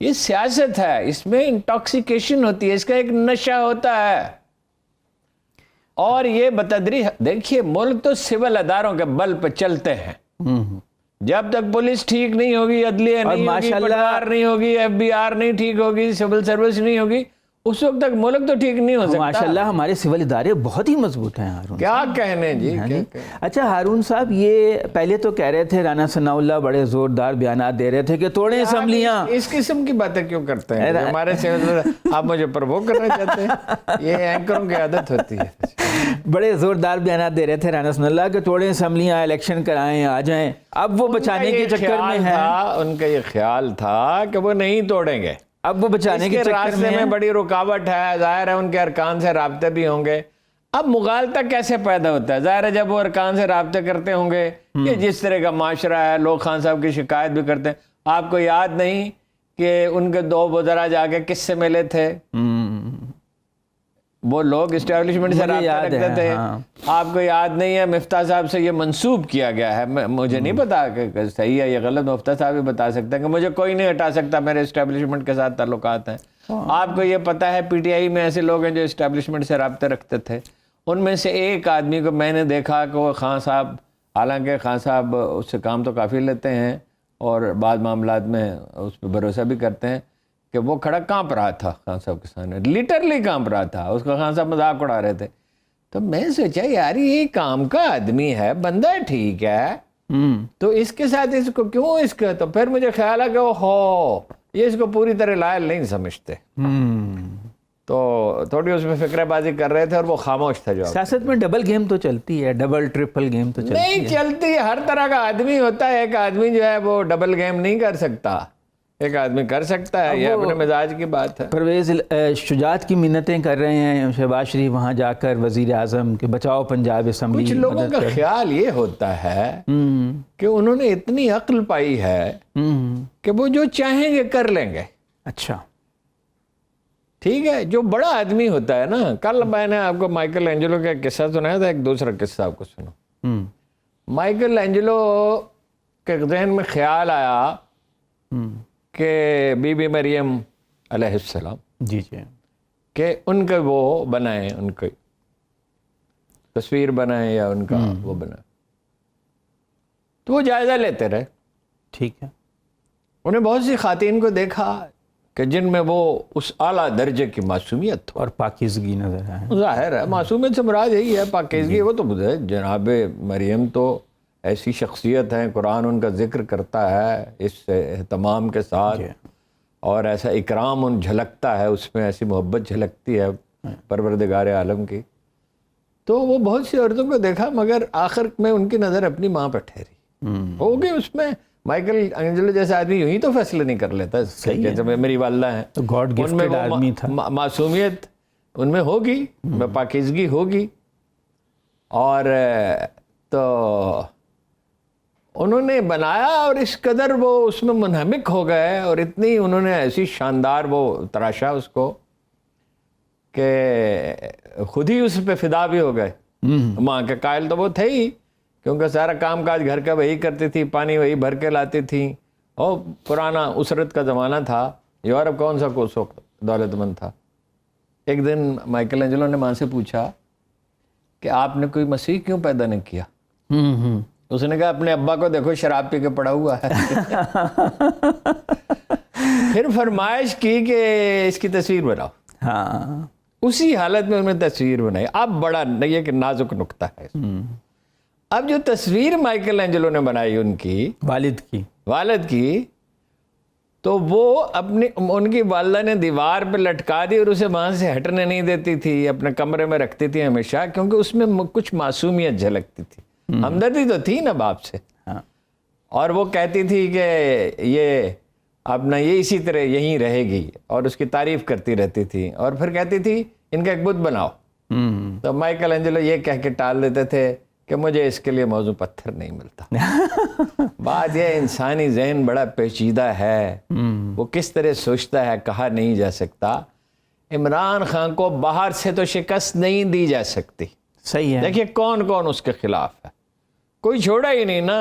یہ سیاست ہے، اس میں انٹاکسیکیشن ہوتی ہے، اس کا ایک نشہ ہوتا ہے، اور یہ بتدریج دیکھیے ملک تو سول اداروں کے بل پہ چلتے ہیں، جب تک پولیس ٹھیک نہیں ہوگی، عدلیہ نہیں ہوگی، پٹوار نہیں ہوگی، ایف بی آر نہیں ٹھیک ہوگی، سول سروس نہیں ہوگی، اس وقت تک ملک تو ٹھیک نہیں ہو سکتا۔ ماشاءاللہ ہمارے سول ادارے بہت ہی مضبوط ہیں ہارون، کیا کہنے جی، کیا کہنے۔ اچھا ہارون صاحب، یہ پہلے تو کہہ رہے تھے رانا ثناء اللہ بڑے زوردار بیانات دے رہے تھے کہ توڑیں اسمبلیاں، اس قسم کی باتیں کیوں کرتے ہیں ہمارے سے؟ آپ مجھے پروو کرنا چاہتے ہیں؟ یہ اینکروں کی عادت ہوتی ہے۔ بڑے زوردار بیانات دے رہے تھے رانا ثناء اللہ کہ توڑیں اسمبلیاں، الیکشن کرائیں، آ جائیں، اب وہ بچانے کے چکر میں ہے۔ ان کا یہ خیال تھا کہ وہ نہیں توڑیں گے، اب وہ بچانے کے چکر میں بڑی رکاوٹ ہے، ظاہر ہے ان کے ارکان سے رابطے بھی ہوں گے۔ اب مغالطہ کیسے پیدا ہوتا ہے؟ ظاہر ہے جب وہ ارکان سے رابطے کرتے ہوں گے، یہ جس طرح کا معاشرہ ہے، لوگ خان صاحب کی شکایت بھی کرتے ہیں۔ آپ کو یاد نہیں کہ ان کے دو وزراء جا کے کس سے ملے تھے؟ وہ لوگ اسٹیبلشمنٹ سے رابطہ رکھتے تھے۔ آپ کو یاد نہیں ہے مفتاح صاحب سے یہ منسوب کیا گیا ہے، مجھے نہیں پتا کہ صحیح ہے یا غلط، مفتاح صاحب ہی بتا سکتے ہیں کہ مجھے کوئی نہیں ہٹا سکتا، میرے اسٹیبلشمنٹ کے ساتھ تعلقات ہیں۔ آپ کو یہ پتا ہے پی ٹی آئی میں ایسے لوگ ہیں جو اسٹیبلشمنٹ سے رابطے رکھتے تھے۔ ان میں سے ایک آدمی کو میں نے دیکھا کہ وہ خان صاحب، حالانکہ خان صاحب اس سے کام تو کافی لیتے ہیں اور بعض معاملات میں اس پہ بھروسہ بھی کرتے ہیں، کہ وہ کھڑا کانپ رہا تھا خان صاحب کے سامنے، لیٹرلی کانپ رہا تھا، اس کا خان صاحب مذاق اڑا رہے تھے۔ تو میں سوچا یار یہ کام کا آدمی ہے، بندہ ٹھیک ہے، تو اس کے ساتھ اس کو کیوں اس کا؟ تو پھر مجھے خیال ہے کہ وہ یہ اس کو پوری طرح لائل نہیں سمجھتے، تو تھوڑی اس میں فکرہ بازی کر رہے تھے اور وہ خاموش تھا۔ جو سیاست میں ڈبل گیم تو چلتی ہے، ڈبل ٹرپل گیم تو چلتی ہے۔ نہیں چلتی، ہر طرح کا آدمی ہوتا ہے، ایک آدمی جو ہے وہ ڈبل گیم نہیں کر سکتا، ایک آدمی کر سکتا ہے، یہ اپنے مزاج کی بات ہے۔ پرویز شجاعت کی منتیں کر رہے ہیں شہباز شریف وہاں جا کر وزیر اعظم کہ بچاؤ پنجاب اسمبلی۔ کچھ لوگوں کا خیال یہ ہوتا ہے کہ انہوں نے اتنی عقل پائی ہے کہ وہ جو چاہیں گے کر لیں گے۔ اچھا ٹھیک ہے، جو بڑا آدمی ہوتا ہے نا، کل میں نے آپ کو مائیکل اینجلو کا قصہ سنایا تھا، ایک دوسرا قصہ آپ کو سنو۔ مائیکل اینجلو کے ذہن میں خیال آیا کہ بی بی مریم علیہ السلام، جی کہ ان کا وہ بنائیں، ان کی تصویر بنائیں یا ان کا وہ بنائیں، تو وہ جائزہ لیتے رہے۔ ٹھیک ہے، انہیں بہت سی خواتین کو دیکھا کہ جن میں وہ اس اعلیٰ درجے کی معصومیت اور پاکیزگی نظر آئے۔ ظاہر ہے معصومیت سے مراد یہی ہے پاکیزگی، وہ تو جناب مریم تو ایسی شخصیت ہیں، قرآن ان کا ذکر کرتا ہے اس اہتمام کے ساتھ، اور ایسا اکرام ان جھلکتا ہے اس میں، ایسی محبت جھلکتی ہے پروردگار عالم کی۔ تو وہ بہت سی عورتوں کو دیکھا، مگر آخر میں ان کی نظر اپنی ماں پہ ٹھہری ہوگی۔ اس میں مائیکل اینجلو جیسا آدمی یوں ہی تو فیصلے نہیں کر لیتا، جیسے میری والدہ ہیں، ان میں وہ معصومیت ان میں ہوگی، پاکیزگی ہوگی، اور تو انہوں نے بنایا اور اس قدر وہ اس میں منہمک ہو گئے، اور اتنی انہوں نے ایسی شاندار وہ تراشا اس کو کہ خود ہی اس پہ فدا بھی ہو گئے۔ ماں کے قائل تو وہ تھے ہی، کیونکہ سارا کام کاج گھر کا وہی کرتی تھی، پانی وہی بھر کے لاتی تھیں، اور پرانا اسرت کا زمانہ تھا، یورپ کون سا کو دولت مند تھا۔ ایک دن مائیکل اینجلو نے ماں سے پوچھا کہ آپ نے کوئی مسیح کیوں پیدا نہیں کیا؟ اس نے کہا اپنے ابا کو دیکھو شراب پی کے پڑا ہوا ہے۔ پھر فرمائش کی کہ اس کی تصویر بناؤ۔ ہاں، اسی حالت میں انہوں نے تصویر بنائی۔ اب بڑا یہ کہ نازک نقطہ ہے، اب جو تصویر مائیکل اینجلو نے بنائی ان کی والد کی، تو وہ ان کی والدہ نے دیوار پہ لٹکا دی اور اسے وہاں سے ہٹنے نہیں دیتی تھی، اپنے کمرے میں رکھتی تھی ہمیشہ، کیونکہ اس میں کچھ معصومیت جھلکتی تھی، ہمدردی تو تھی نا باپ سے، اور وہ کہتی تھی کہ یہ اپنا یہ اسی طرح یہیں رہے گی، اور اس کی تعریف کرتی رہتی تھی، اور پھر کہتی تھی ان کا ایک بت بناؤ۔ تو مائیکل اینجلو یہ کہہ کے ٹال دیتے تھے کہ مجھے اس کے لیے موضوع پتھر نہیں ملتا۔ بات یہ انسانی ذہن بڑا پیچیدہ ہے، وہ کس طرح سوچتا ہے کہا نہیں جا سکتا۔ عمران خان کو باہر سے تو شکست نہیں دی جا سکتی، صحیح ہے۔ دیکھیے کون کون اس کے خلاف ہے، کوئی چھوڑا ہی نہیں نا۔